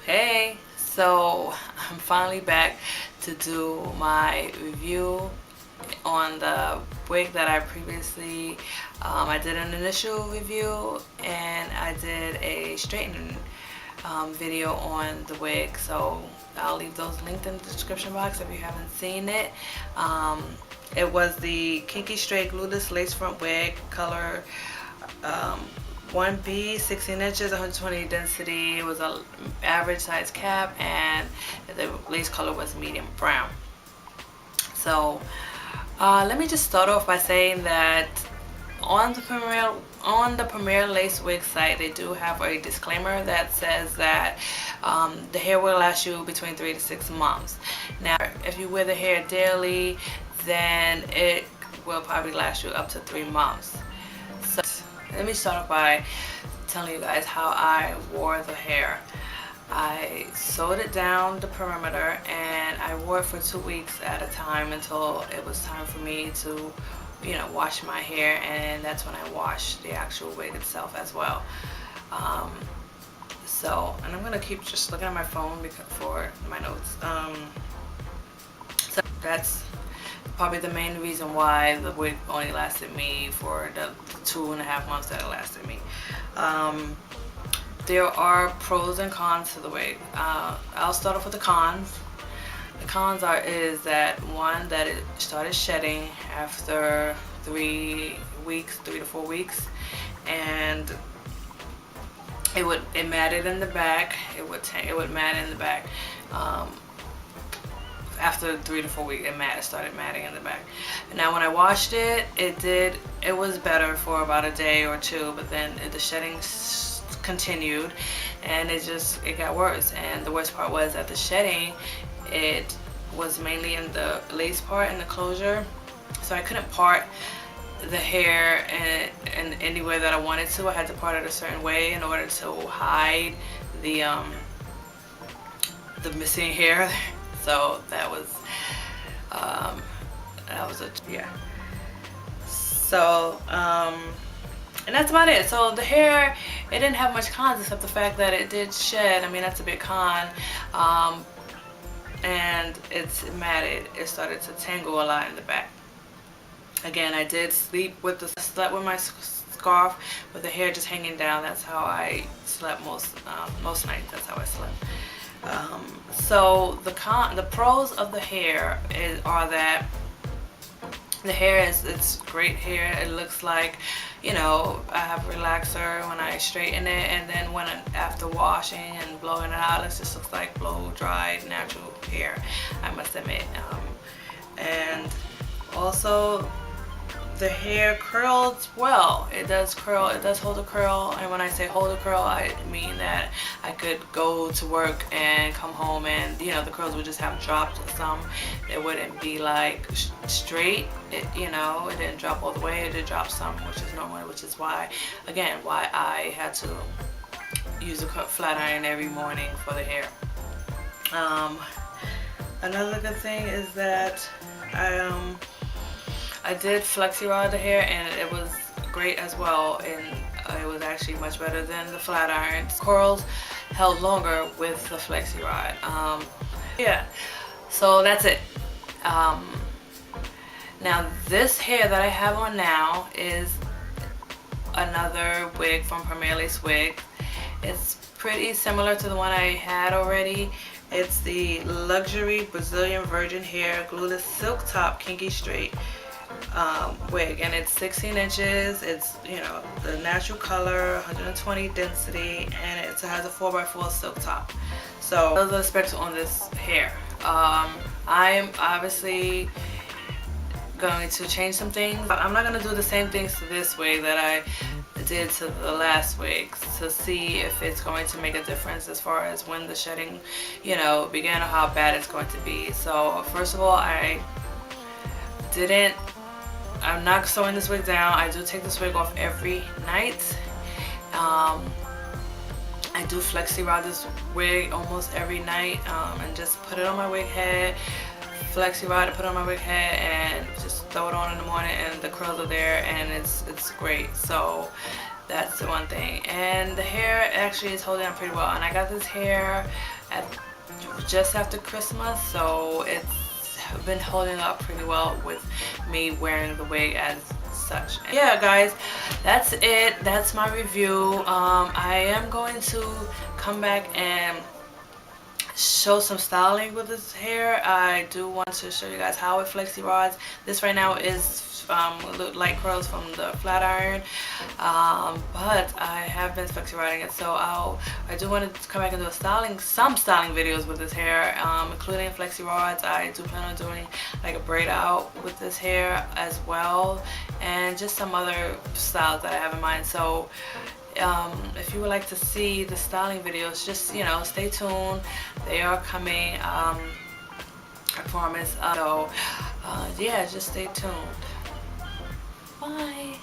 Hey, so I'm finally back to do my review on the wig that I previously I did an initial review and I did a straightening video on the wig, so I'll leave those linked in the description box if you haven't seen it. It was the Kinky Straight Glueless Lace Front Wig, color 1B, 16 inches, 120 density. It was an average size cap and the lace color was medium brown. So let me just start off by saying that on the Premier Lace Wig site, they do have a disclaimer that says that the hair will last you between 3 to 6 months. Now, if you wear the hair daily, then it will probably last you up to 3 months. So let me start off by telling you guys how I wore the hair. I sewed it down the perimeter and I wore it for 2 weeks at a time until it was time for me to, wash my hair, and that's when I washed the actual wig itself as well. And I'm gonna keep just looking at my phone for my notes. So that's probably the main reason why the wig only lasted me for the 2.5 months that it lasted me. There are pros and cons to the wig. I'll start off with the cons. The cons is that one, that it started shedding after 3 to 4 weeks, and it matted in the back. It would mat in the back. After 3 to 4 weeks, it started matting in the back. Now, when I washed it, it was better for about a day or two, but then the shedding continued, and it got worse. And the worst part was that the shedding, it was mainly in the lace part and the closure, so I couldn't part the hair in any way that I wanted to. I had to part it a certain way in order to hide the missing hair. So that was yeah. So and that's about it. So the hair, it didn't have much cons except the fact that it did shed. I mean, that's a big con. And it's matted. It started to tangle a lot in the back. Again, I did slept with my scarf with the hair just hanging down. That's how I slept most nights. That's how I slept. So the pros of the hair are that the hair it's great hair. It looks like, I have a relaxer when I straighten it, and then after washing and blowing it out, it just looks like blow dried natural hair, I must admit. And also, the hair curls well. It does curl. It does hold a curl. And when I say hold a curl, I mean that I could go to work and come home and, the curls would just have dropped some. It wouldn't be like straight. It didn't drop all the way. It did drop some, which is normal, which is why I had to use a flat iron every morning for the hair. Another good thing is that I did flexi rod the hair, and it was great as well, and it was actually much better than the flat irons. Curls held longer with the flexi rod. Yeah, so that's it. Now this hair that I have on now is another wig from Premier Lace Wig. It's pretty similar to the one I had already. It's the Luxury Brazilian Virgin Hair Glueless Silk Top Kinky Straight wig, and it's 16 inches. It's the natural color, 120 density, and it has a 4x4 silk top. So those are the specs on this hair. I'm obviously going to change some things. I'm not going to do the same things to this wig that I did to the last wig to see if it's going to make a difference as far as when the shedding began, or how bad it's going to be. So first of all, I'm not sewing this wig down. I do take this wig off every night. I do flexi rod this wig almost every night, and just put it on my wig head, flexi rod it, put it on my wig head, and just throw it on in the morning, and the curls are there, and it's great. So That's the one thing. And the hair actually is holding up pretty well. And I got this hair at just after Christmas, so it's been holding up pretty well with me wearing the wig as such. And yeah, guys, that's it. That's my review. I am going to come back and show some styling with this hair. I do want to show you guys how it flexi rods. This right now is light curls from the flat iron, but I have been flexi rodding it, so I do want to come back and do some styling videos with this hair, including flexi rods. I do plan on doing like a braid out with this hair as well, and just some other styles that I have in mind. So if you would like to see the styling videos, just, you know, stay tuned. They are coming, I promise. So yeah, just stay tuned. Bye.